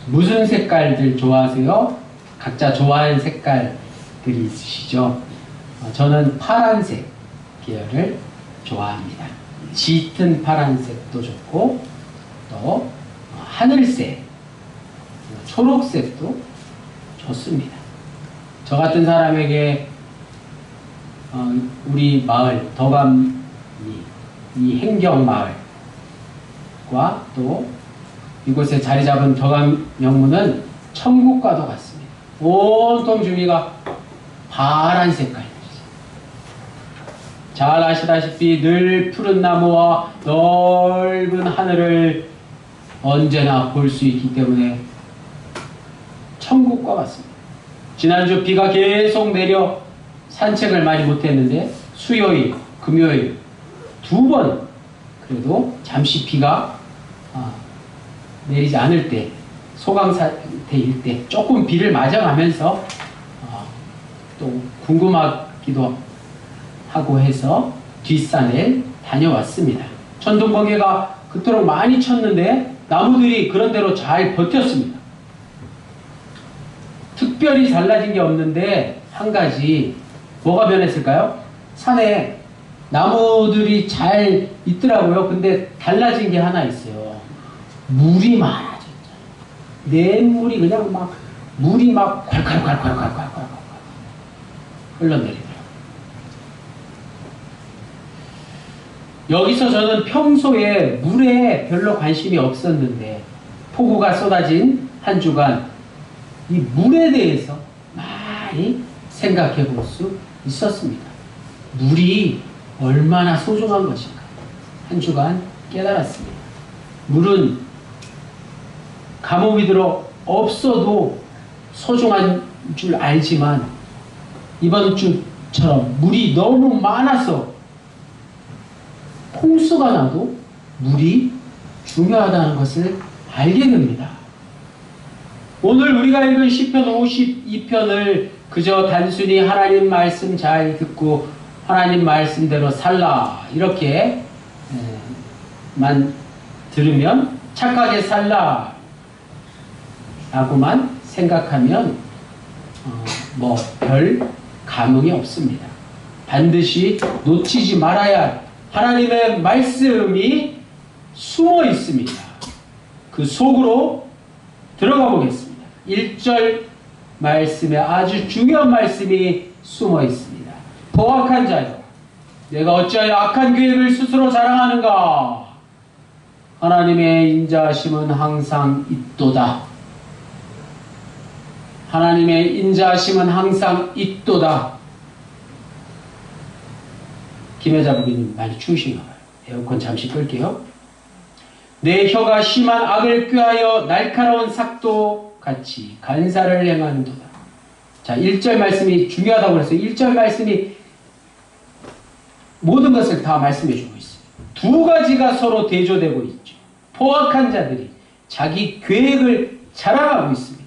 무슨 색깔들 좋아하세요? 각자 좋아하는 색깔들이 있으시죠? 저는 파란색 계열을 좋아합니다. 짙은 파란색도 좋고 또 하늘색, 초록색도 좋습니다. 저 같은 사람에게 우리 마을 덕암리 이 행경마을과 또 이곳에 자리 잡은 덕암 명문은 천국과도 같습니다. 온통 주위가 파란 색깔. 잘 아시다시피 늘 푸른 나무와 넓은 하늘을 언제나 볼 수 있기 때문에 천국과 같습니다. 지난주 비가 계속 내려 산책을 많이 못했는데 수요일, 금요일 2번 그래도 잠시 비가 내리지 않을 때 소강 상태일 때 조금 비를 맞아가면서 또 궁금하기도 하고 해서 뒷산에 다녀왔습니다. 천둥번개가 그토록 많이 쳤는데 나무들이 그런대로 잘 버텼습니다. 특별히 달라진 게 없는데 한 가지 뭐가 변했을까요? 산에 나무들이 잘 있더라고요. 근데 달라진 게 하나 있어요. 물이 많아졌죠. 냇물이 그냥 막 물이 막 콸콸콸콸콸콸콸 흘러내리더라고요. 여기서 저는 평소에 물에 별로 관심이 없었는데 폭우가 쏟아진 한 주간 이 물에 대해서 많이 생각해 볼 수 있었습니다. 물이 얼마나 소중한 것인가 한 주간 깨달았습니다. 물은 가뭄이 들어 없어도 소중한 줄 알지만 이번 주처럼 물이 너무 많아서 홍수가 나도 물이 중요하다는 것을 알게 됩니다. 오늘 우리가 읽은 시편 52편을 그저 단순히 하나님 말씀 잘 듣고 하나님 말씀대로 살라 이렇게 만 들으면 착하게 살라 라고만 생각하면 뭐 별 감흥이 없습니다. 반드시 놓치지 말아야 할 하나님의 말씀이 숨어 있습니다. 그 속으로 들어가 보겠습니다. 1절 말씀에 아주 중요한 말씀이 숨어 있습니다. 포악한 자여, 내가 어찌하여 악한 계획을 스스로 자랑하는가? 하나님의 인자하심은 항상 있도다. 하나님의 인자하심은 항상 있도다. 김혜자 부기님 많이 추우신가 봐요. 에어컨 잠시 끌게요. 내 혀가 심한 악을 꾀하여 날카로운 삭도 같이 간사를 행하는도다. 자, 1절 말씀이 중요하다고 그랬어요. 1절 말씀이 모든 것을 다 말씀해 주고 있어요. 두 가지가 서로 대조되고 있죠. 포악한 자들이 자기 계획을 자랑하고 있습니다.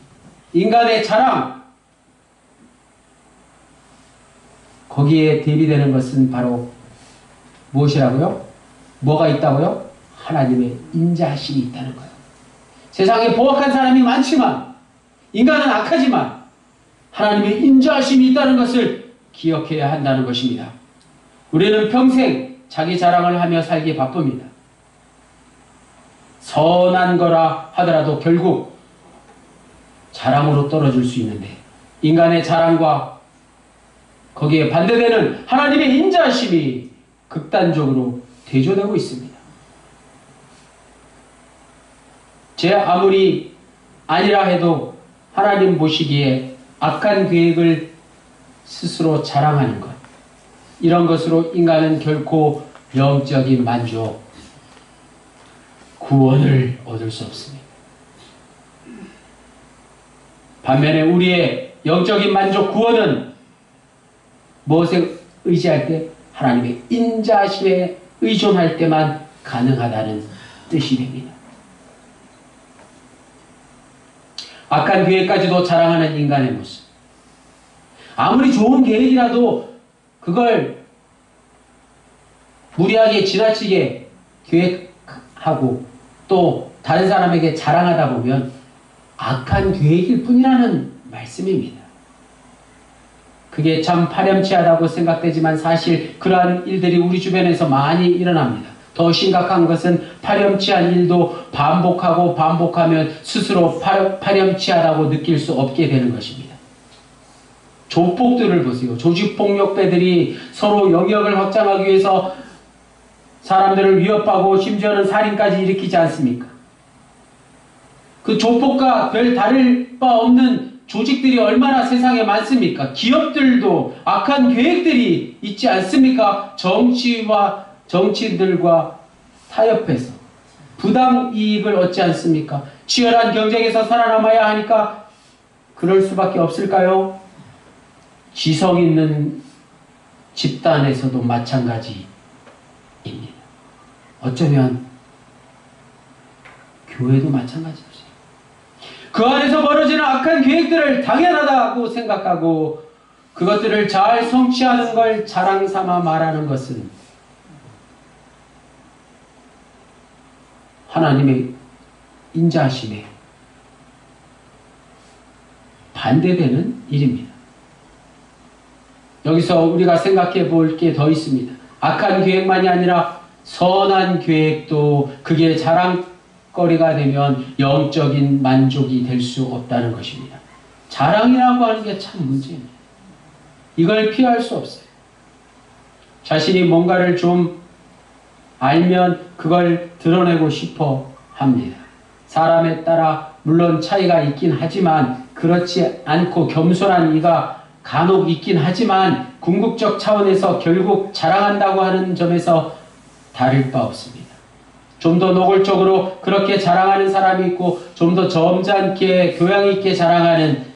인간의 자랑, 거기에 대비되는 것은 바로 무엇이라고요? 뭐가 있다고요? 하나님의 인자하심이 있다는 거예요. 세상에 포악한 사람이 많지만 인간은 악하지만 하나님의 인자하심이 있다는 것을 기억해야 한다는 것입니다. 우리는 평생 자기 자랑을 하며 살기에 바쁩니다. 선한 거라 하더라도 결국 자랑으로 떨어질 수 있는데 인간의 자랑과 거기에 반대되는 하나님의 인자하심이 극단적으로 대조되고 있습니다. 제 아무리 아니라 해도 하나님 보시기에 악한 계획을 스스로 자랑하는 것, 이런 것으로 인간은 결코 영적인 만족, 구원을 얻을 수 없습니다. 반면에 우리의 영적인 만족, 구원은 무엇에 의지할 때? 하나님의 인자하심에 의존할 때만 가능하다는 뜻이 됩니다. 악한 계획까지도 자랑하는 인간의 모습. 아무리 좋은 계획이라도 그걸 무리하게 지나치게 계획하고 또 다른 사람에게 자랑하다 보면 악한 계획일 뿐이라는 말씀입니다. 그게 참 파렴치하다고 생각되지만 사실 그러한 일들이 우리 주변에서 많이 일어납니다. 더 심각한 것은 파렴치한 일도 반복하고 반복하면 스스로 파렴치하다고 느낄 수 없게 되는 것입니다. 조폭들을 보세요. 조직폭력배들이 서로 영역을 확장하기 위해서 사람들을 위협하고 심지어는 살인까지 일으키지 않습니까? 그 조폭과 별 다를 바 없는 조직들이 얼마나 세상에 많습니까? 기업들도 악한 계획들이 있지 않습니까? 정치인들과 타협해서 부당 이익을 얻지 않습니까? 치열한 경쟁에서 살아남아야 하니까 그럴 수밖에 없을까요? 지성 있는 집단에서도 마찬가지입니다. 어쩌면 교회도 마찬가지죠. 그 안에서 벌어지는 악한 계획들을 당연하다고 생각하고 그것들을 잘 성취하는 걸 자랑 삼아 말하는 것은 하나님의 인자하심에 반대되는 일입니다. 여기서 우리가 생각해 볼 게 더 있습니다. 악한 계획만이 아니라 선한 계획도 그게 자랑거리가 되면 영적인 만족이 될 수 없다는 것입니다. 자랑이라고 하는 게 참 문제입니다. 이걸 피할 수 없어요. 자신이 뭔가를 좀 알면 그걸 드러내고 싶어 합니다. 사람에 따라 물론 차이가 있긴 하지만 그렇지 않고 겸손한 이가 간혹 있긴 하지만 궁극적 차원에서 결국 자랑한다고 하는 점에서 다를 바 없습니다. 좀 더 노골적으로 그렇게 자랑하는 사람이 있고 좀 더 점잖게 교양 있게 자랑하는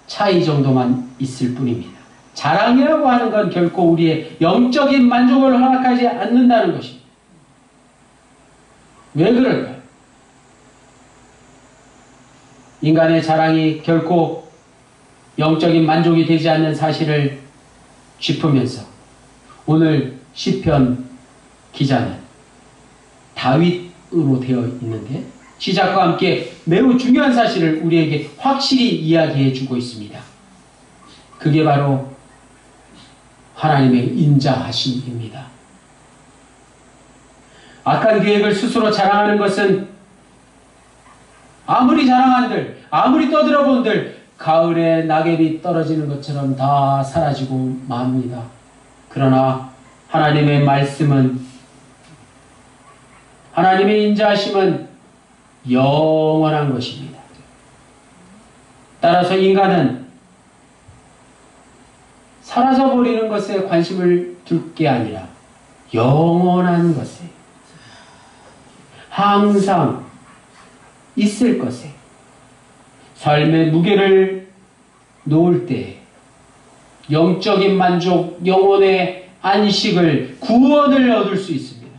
차이 정도만 있을 뿐입니다. 자랑이라고 하는 건 결코 우리의 영적인 만족을 허락하지 않는다는 것입니다. 왜 그럴까요? 인간의 자랑이 결코 영적인 만족이 되지 않는 사실을 짚으면서 오늘 시편 기자는 다윗으로 되어 있는데 시작과 함께 매우 중요한 사실을 우리에게 확실히 이야기해 주고 있습니다. 그게 바로 하나님의 인자하심입니다. 악한 계획을 스스로 자랑하는 것은 아무리 자랑한들, 아무리 떠들어본들 가을에 낙엽이 떨어지는 것처럼 다 사라지고 맙니다. 그러나 하나님의 말씀은, 하나님의 인자하심은 영원한 것입니다. 따라서 인간은 사라져버리는 것에 관심을 둘 게 아니라 영원한 것에, 항상 있을 것에 삶의 무게를 놓을 때 영적인 만족, 영혼의 안식을, 구원을 얻을 수 있습니다.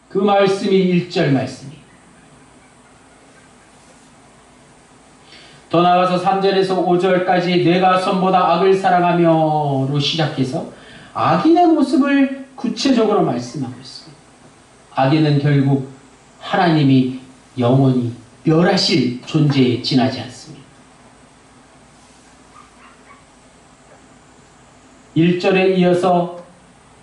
그 말씀이 1절 말씀이. 더 나아가서 3절에서 5절까지 내가 선보다 악을 사랑하며로 시작해서 악인의 모습을 구체적으로 말씀하고 있습니다. 악인은 결국 하나님이 영원히 멸하실 존재에 지나지 않습니다. 1절에 이어서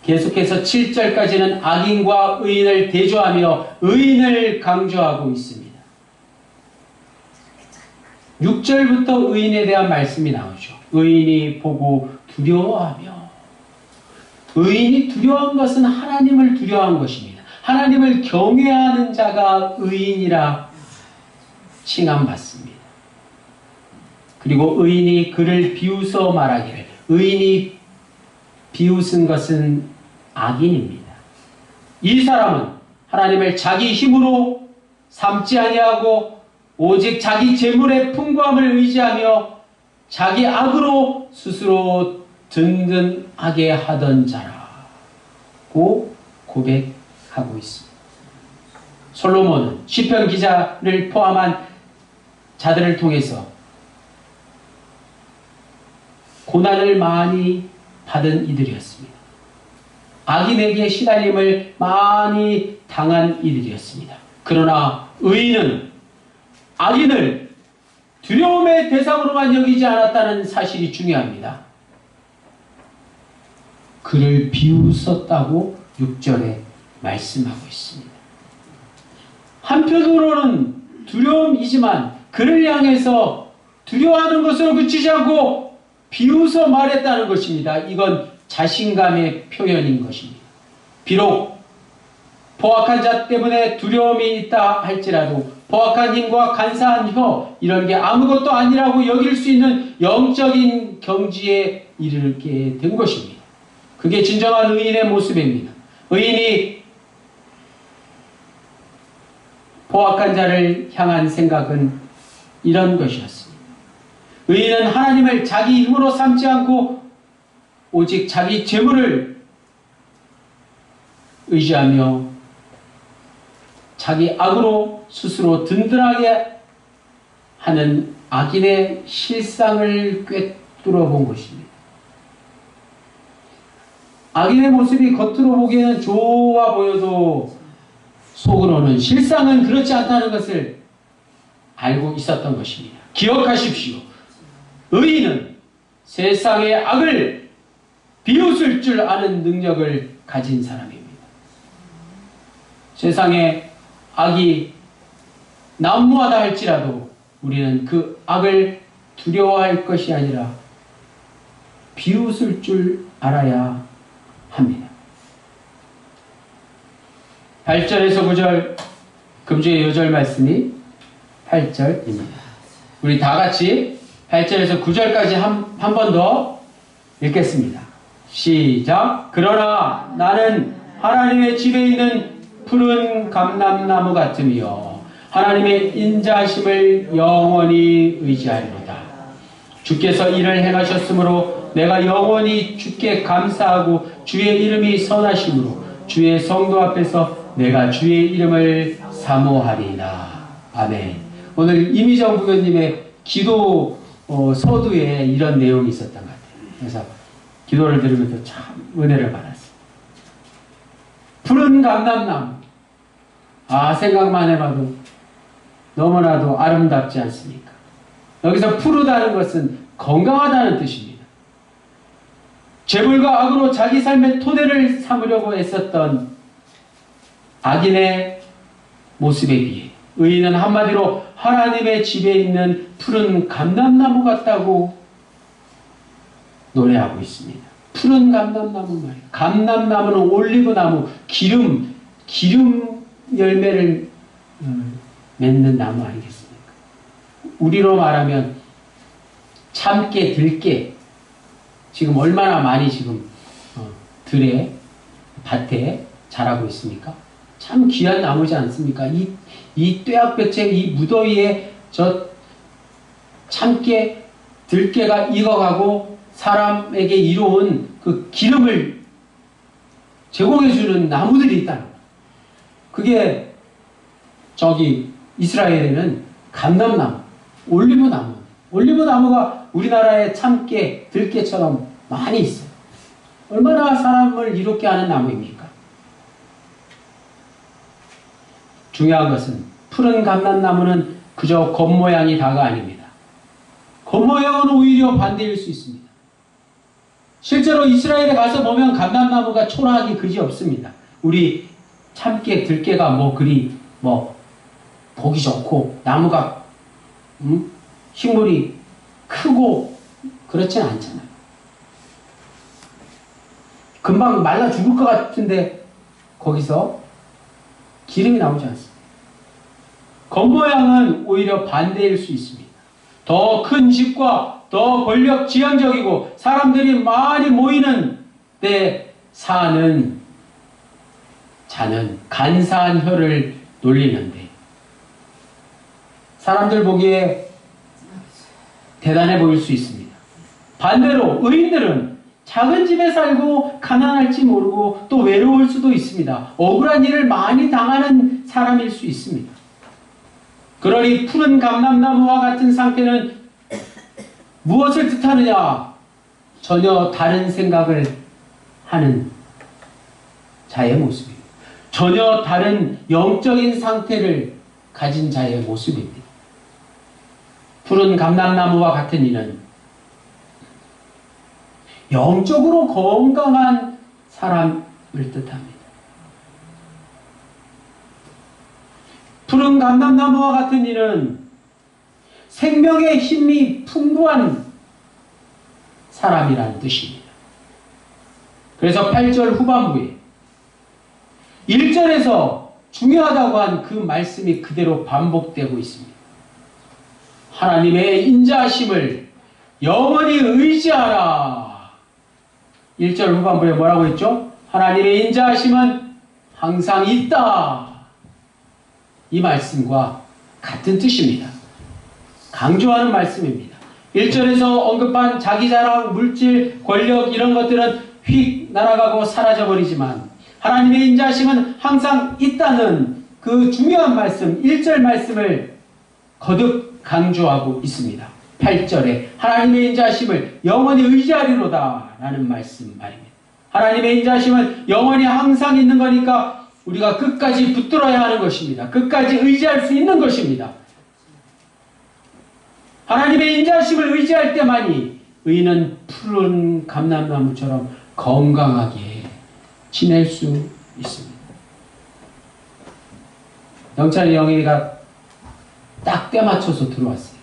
계속해서 7절까지는 악인과 의인을 대조하며 의인을 강조하고 있습니다. 6절부터 의인에 대한 말씀이 나오죠. 의인이 보고 두려워하며, 의인이 두려워한 것은 하나님을 두려워한 것입니다. 하나님을 경외하는 자가 의인이라 칭함받습니다. 그리고 의인이 그를 비웃어 말하기를, 의인이 비웃은 것은 악인입니다. 이 사람은 하나님을 자기 힘으로 삼지 아니하고 오직 자기 재물의 풍부함을 의지하며 자기 악으로 스스로 든든하게 하던 자라고 고백하고 있습니다. 솔로몬은 시편 기자를 포함한 자들을 통해서 고난을 많이 받은 이들이었습니다. 악인에게 시달림을 많이 당한 이들이었습니다. 그러나 의인은 악인을 두려움의 대상으로만 여기지 않았다는 사실이 중요합니다. 그를 비웃었다고 6절에 말씀하고 있습니다. 한편으로는 두려움이지만 그를 향해서 두려워하는 것으로 그치지 않고 비웃어 말했다는 것입니다. 이건 자신감의 표현인 것입니다. 비록 포악한 자 때문에 두려움이 있다 할지라도 포악한 힘과 간사한 혀 이런 게 아무것도 아니라고 여길 수 있는 영적인 경지에 이르게 된 것입니다. 그게 진정한 의인의 모습입니다. 의인이 포악한 자를 향한 생각은 이런 것이었습니다. 의인은 하나님을 자기 힘으로 삼지 않고 오직 자기 재물을 의지하며 자기 악으로 스스로 든든하게 하는 악인의 실상을 꿰뚫어 본 것입니다. 악인의 모습이 겉으로 보기에는 좋아 보여도 속으로는 실상은 그렇지 않다는 것을 알고 있었던 것입니다. 기억하십시오. 의인은 세상의 악을 비웃을 줄 아는 능력을 가진 사람입니다. 세상에 악이 난무하다 할지라도 우리는 그 악을 두려워할 것이 아니라 비웃을 줄 알아야 합니다. 8절에서 9절 금주의 요절 말씀이 8절입니다. 우리 다 같이 8절에서 9절까지 한 번 더 읽겠습니다. 시작. 그러나 나는 하나님의 집에 있는 푸른 감람나무 같으며 하나님의 인자하심을 영원히 의지하리로다. 주께서 이를 행하셨으므로 내가 영원히 주께 감사하고 주의 이름이 선하심으로 주의 성도 앞에서 내가 주의 이름을 사모하리이다. 아멘. 오늘 이미정 부교님의 기도 서두에 이런 내용이 있었던 것 같아요. 그래서 기도를 들으면서 참 은혜를 받았어요. 푸른 감람나무. 생각만 해봐도 너무나도 아름답지 않습니까? 여기서 푸르다는 것은 건강하다는 뜻입니다. 재물과 악으로 자기 삶의 토대를 삼으려고 애썼던 악인의 모습에 비해 의인은 한마디로 하나님의 집에 있는 푸른 감람나무 같다고 노래하고 있습니다. 푸른 감람나무 말이에요. 감람나무는 올리브나무, 기름 열매를 맺는 나무 아니겠습니까? 우리로 말하면 참깨, 들깨 지금 얼마나 많이 지금 들에 밭에 자라고 있습니까? 참 귀한 나무지 않습니까? 이 뙤약볕에 이 무더위에 저 참깨, 들깨가 익어가고 사람에게 이로운 그 기름을 제공해주는 나무들이 있다는 거예요. 그게 저기 이스라엘에는 감람나무, 올리브나무, 올리브나무가 우리나라의 참깨, 들깨처럼 많이 있어요. 얼마나 사람을 이롭게 하는 나무입니까? 중요한 것은 푸른 감람나무는 그저 겉모양이 다가 아닙니다. 겉모양은 오히려 반대일 수 있습니다. 실제로 이스라엘에 가서 보면 감람나무가 초라하기 그지 없습니다. 우리 참깨, 들깨가 그리 보기 좋고 나무가 식물이 크고 그렇진 않잖아요. 금방 말라 죽을 것 같은데 거기서 기름이 나오지 않습니다. 겉모양은 오히려 반대일 수 있습니다. 더 큰 집과 더 권력 지향적이고 사람들이 많이 모이는 데 사는 자는 간사한 혀를 놀리는데 사람들 보기에 대단해 보일 수 있습니다. 반대로 의인들은 작은 집에 살고 가난할지 모르고 또 외로울 수도 있습니다. 억울한 일을 많이 당하는 사람일 수 있습니다. 그러니 푸른 감람나무와 같은 상태는 무엇을 뜻하느냐? 전혀 다른 생각을 하는 자의 모습입니다. 전혀 다른 영적인 상태를 가진 자의 모습입니다. 푸른 감람나무와 같은 이는 영적으로 건강한 사람을 뜻합니다. 푸른 감람나무와 같은 이는 생명의 힘이 풍부한 사람이라는 뜻입니다. 그래서 8절 후반부에 1절에서 중요하다고 한 그 말씀이 그대로 반복되고 있습니다. 하나님의 인자하심을 영원히 의지하라. 1절 후반부에 뭐라고 했죠? 하나님의 인자하심은 항상 있다. 이 말씀과 같은 뜻입니다. 강조하는 말씀입니다. 1절에서 언급한 자기 자랑, 물질, 권력 이런 것들은 휙 날아가고 사라져버리지만 하나님의 인자하심은 항상 있다는 그 중요한 말씀, 1절 말씀을 거듭 강조하고 있습니다. 8절에 하나님의 인자하심을 영원히 의지하리로다 라는 말씀 말입니다. 하나님의 인자하심은 영원히 항상 있는 거니까 우리가 끝까지 붙들어야 하는 것입니다. 끝까지 의지할 수 있는 것입니다. 하나님의 인자하심을 의지할 때만이 의인은 푸른 감람나무처럼 건강하게 지낼 수 있습니다. 영찬이 영희가 딱 때 맞춰서 들어왔어요.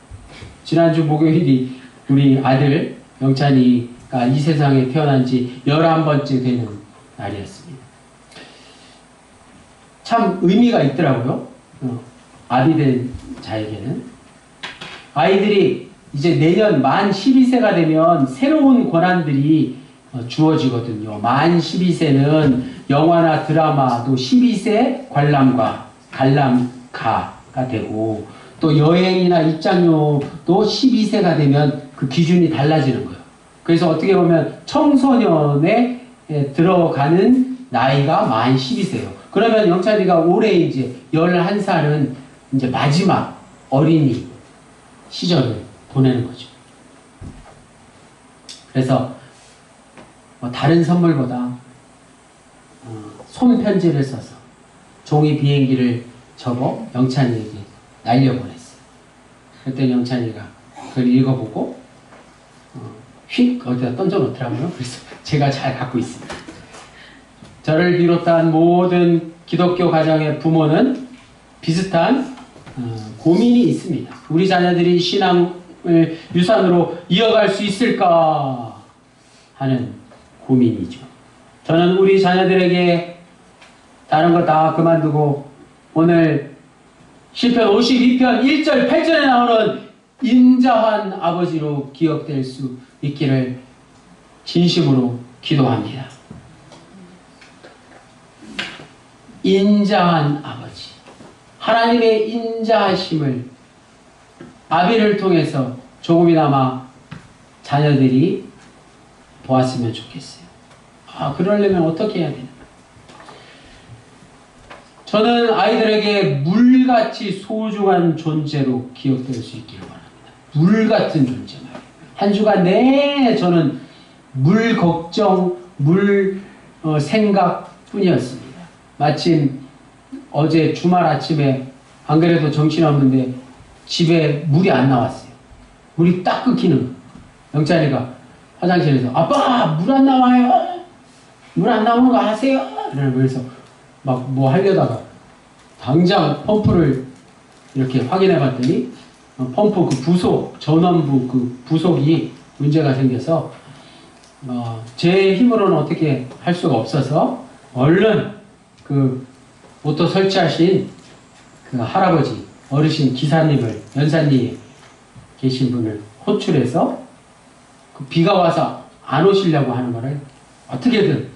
지난주 목요일이 우리 아들 영찬이가 이 세상에 태어난 지 11번째 되는 날이었습니다. 참 의미가 있더라고요. 아비 된 자에게는. 아이들이 이제 내년 만 12세가 되면 새로운 권한들이 주어지거든요. 만 12세는 영화나 드라마, 또 12세 관람가가 되고, 또 여행이나 입장료도 12세가 되면 그 기준이 달라지는 거예요. 그래서 어떻게 보면 청소년에 들어가는 나이가 만 12세예요. 그러면 영찬이가 올해 이제 11살은 이제 마지막 어린이 시절을 보내는 거죠. 그래서 다른 선물보다 손편지를 써서 종이 비행기를 접어 영찬이에게 날려보냈어요. 그때 영찬이가 그걸 읽어보고 휙 어디다 던져놓더라고요. 그래서 제가 잘 갖고 있습니다. 저를 비롯한 모든 기독교 가정의 부모는 비슷한 고민이 있습니다. 우리 자녀들이 신앙을 유산으로 이어갈 수 있을까 하는 고민이죠. 저는 우리 자녀들에게 다른 거 다 그만두고 오늘 시편 52편 1절 8절에 나오는 인자한 아버지로 기억될 수 있기를 진심으로 기도합니다. 인자한 아버지, 하나님의 인자하심을 아비를 통해서 조금이나마 자녀들이 보았으면 좋겠어요. 그러려면 어떻게 해야 되나? 저는 아이들에게 물같이 소중한 존재로 기억될 수 있기를 바랍니다. 물 같은 존재 말이에요. 한 주간 내내 저는 물 걱정, 물 생각뿐이었습니다. 마침 어제 주말 아침에 안 그래도 정신없는데 집에 물이 안 나왔어요. 물이 딱 끊기는 거예요. 영찬이가 화장실에서 아빠 물 안 나와요. 물 안 나오는 거 아세요? 그래서 막 뭐 하려다가 당장 펌프를 이렇게 확인해 봤더니 펌프 그 부속, 전원부 그 부속이 문제가 생겨서 제 힘으로는 어떻게 할 수가 없어서 얼른 그 모터 설치하신 그 할아버지, 어르신 기사님을, 연산리에 계신 분을 호출해서 그 비가 와서 안 오시려고 하는 거를 어떻게든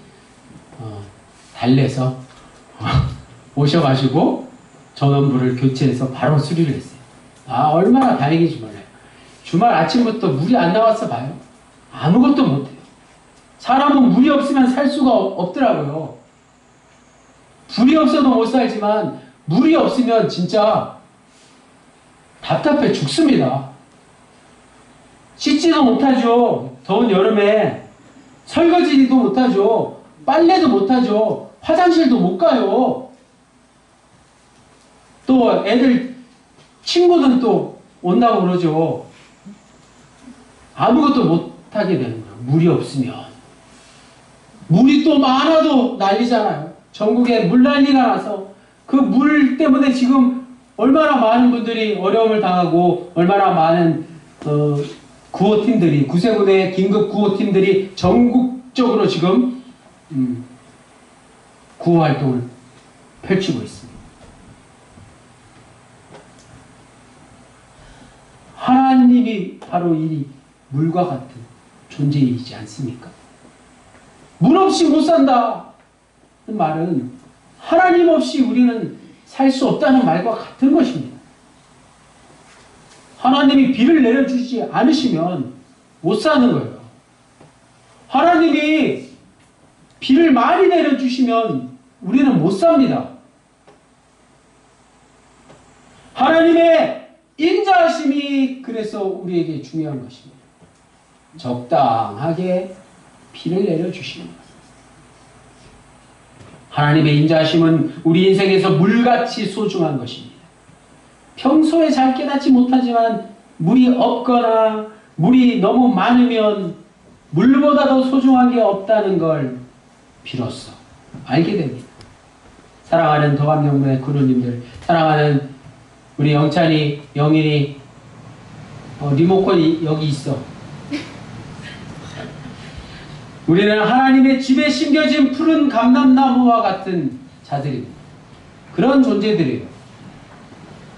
달래서 오셔가지고 전원부를 교체해서 바로 수리를 했어요. 얼마나 다행인지 몰라요. 주말 아침부터 물이 안 나왔어 봐요. 아무것도 못해요. 사람은 물이 없으면 살 수가 없더라고요. 불이 없어도 못 살지만 물이 없으면 진짜 답답해 죽습니다. 씻지도 못하죠. 더운 여름에 설거지도 못하죠. 빨래도 못하죠. 화장실도 못 가요. 또 애들 친구들은 또 온다고 그러죠. 아무것도 못하게 되는 거예요. 물이 없으면. 물이 또 많아도 난리잖아요. 전국에 물난리가 나서 그 물 때문에 지금 얼마나 많은 분들이 어려움을 당하고 얼마나 많은 구호팀들이, 구세군의 긴급 구호팀들이 전국적으로 지금 구호 활동을 펼치고 있습니다. 하나님이 바로 이 물과 같은 존재이지 않습니까? 물 없이 못 산다. 그 말은 하나님 없이 우리는 살 수 없다는 말과 같은 것입니다. 하나님이 비를 내려주지 않으시면 못 사는 거예요. 하나님이 비를 많이 내려주시면 우리는 못 삽니다. 하나님의 인자하심이 그래서 우리에게 중요한 것입니다. 적당하게 비를 내려주시는 것. 하나님의 인자하심은 우리 인생에서 물같이 소중한 것입니다. 평소에 잘 깨닫지 못하지만 물이 없거나 물이 너무 많으면 물보다 더 소중한 게 없다는 걸 비로소 알게 됩니다. 사랑하는 더감정부의 그루님들, 사랑하는 우리 영찬이, 영인이, 리모컨이 여기 있어. 우리는 하나님의 집에 심겨진 푸른 감람나무와 같은 자들입니다. 그런 존재들이에요.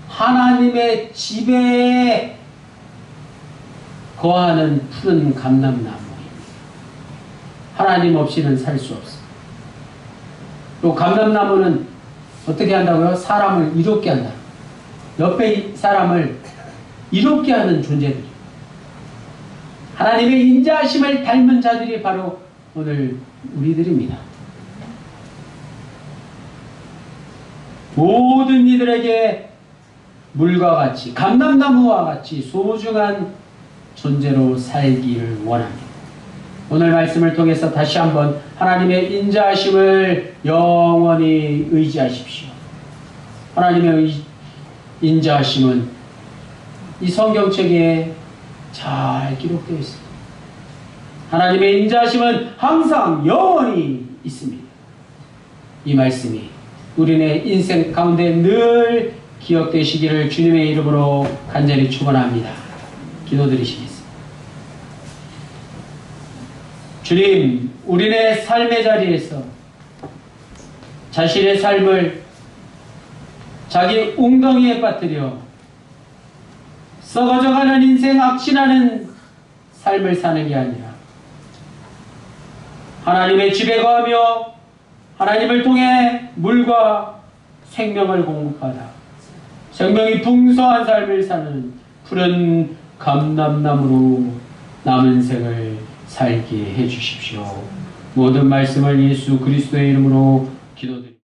하나님의 집에 거하는 푸른 감람나무입니다. 하나님 없이는 살 수 없습니다. 또 감람나무는 어떻게 한다고요? 사람을 이롭게 한다. 옆에 사람을 이롭게 하는 존재들이에요. 하나님의 인자하심을 닮은 자들이 바로 오늘 우리들입니다. 모든 이들에게 물과 같이, 감람나무와 같이 소중한 존재로 살기를 원합니다. 오늘 말씀을 통해서 다시 한번 하나님의 인자하심을 영원히 의지하십시오. 하나님의 인자하심은 이 성경책에 잘 기록되어 있습니다. 하나님의 인자하심은 항상 영원히 있습니다. 이 말씀이 우리네 인생 가운데 늘 기억되시기를 주님의 이름으로 간절히 축원합니다. 기도드리시겠습니다. 주님, 우리네 삶의 자리에서 자신의 삶을 자기 웅덩이에 빠뜨려 썩어져가는 인생, 악신하는 삶을 사는 게 아니라 하나님의 집에 거하며 하나님을 통해 물과 생명을 공급하다 생명이 풍성한 삶을 사는 푸른 감람나무로 남은 생을 살게 해주십시오. 모든 말씀을 예수 그리스도의 이름으로 기도드립니다.